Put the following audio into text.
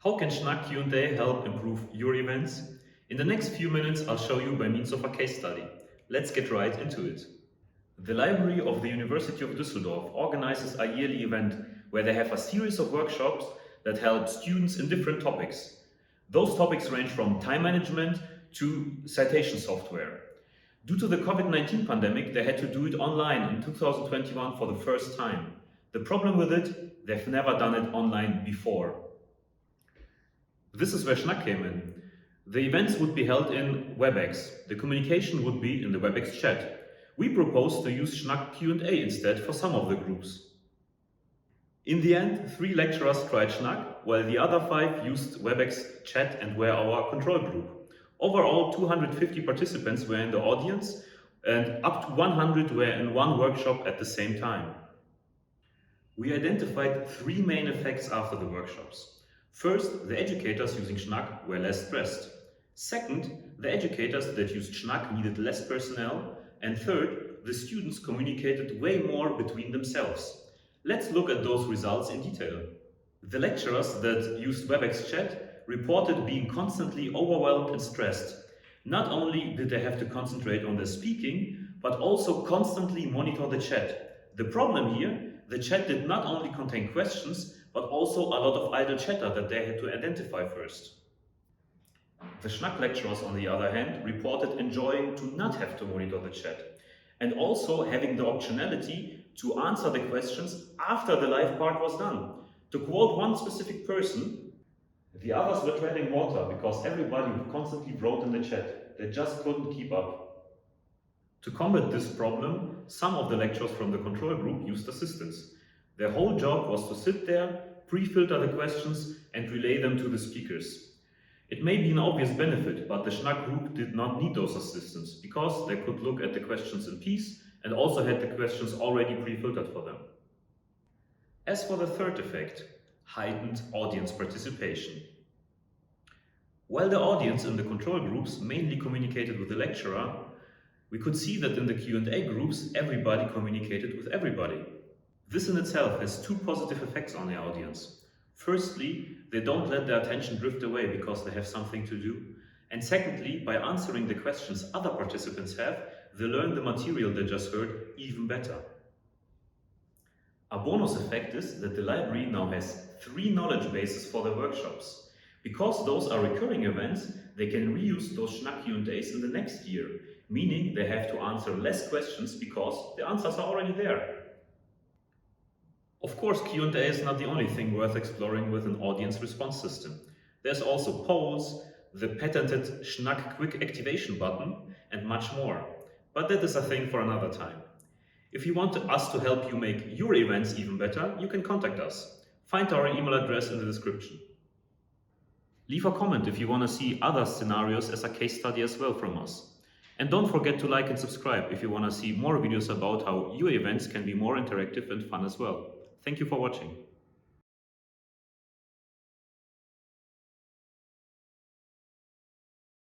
How can schnaq Q&A help improve your events? In the next few minutes, I'll show you by means of a case study. Let's get right into it. The Library of the University of Düsseldorf organizes a yearly event where they have a series of workshops that help students in different topics. Those topics range from time management to citation software. Due to the COVID-19 pandemic, they had to do it online in 2021 for the first time. The problem with it, they've never done it online before. This is where schnaq came in. The events would be held in WebEx. The communication would be in the WebEx chat. We proposed to use schnaq Q&A instead for some of the groups. In the end, 3 lecturers tried schnaq, while the other 5 used WebEx chat and were our control group. Overall, 250 participants were in the audience and up to 100 were in one workshop at the same time. We identified 3 main effects after the workshops. First, the educators using schnaq were less stressed. Second, the educators that used schnaq needed less personnel. And third, the students communicated way more between themselves. Let's look at those results in detail. The lecturers that used WebEx chat reported being constantly overwhelmed and stressed. Not only did they have to concentrate on their speaking, but also constantly monitor the chat. The problem here, the chat did not only contain questions, but also a lot of idle chatter that they had to identify first. The schnaq lecturers, on the other hand, reported enjoying to not have to monitor the chat, and also having the optionality to answer the questions after the live part was done. To quote one specific person, the others were treading water because everybody constantly wrote in the chat. They just couldn't keep up. To combat this problem, some of the lecturers from the control group used assistants. Their whole job was to sit there, pre-filter the questions, and relay them to the speakers. It may be an obvious benefit, but the schnaq group did not need those assistants because they could look at the questions in peace and also had the questions already pre-filtered for them. As for the third effect, heightened audience participation. While the audience in the control groups mainly communicated with the lecturer, we could see that in the Q&A groups, everybody communicated with everybody. This in itself has 2 positive effects on the audience. Firstly, they don't let their attention drift away because they have something to do. And secondly, by answering the questions other participants have, they learn the material they just heard even better. A bonus effect is that the library now has 3 knowledge bases for the workshops. Because those are recurring events, they can reuse those schnaq Q&As in the next year, meaning they have to answer less questions because the answers are already there. Of course, Q&A is not the only thing worth exploring with an audience response system. There's also polls, the patented schnaq quick activation button, and much more. But that is a thing for another time. If you want us to help you make your events even better, you can contact us. Find our email address in the description. Leave a comment if you want to see other scenarios as a case study as well from us. And don't forget to like and subscribe if you want to see more videos about how your events can be more interactive and fun as well. Thank you for watching.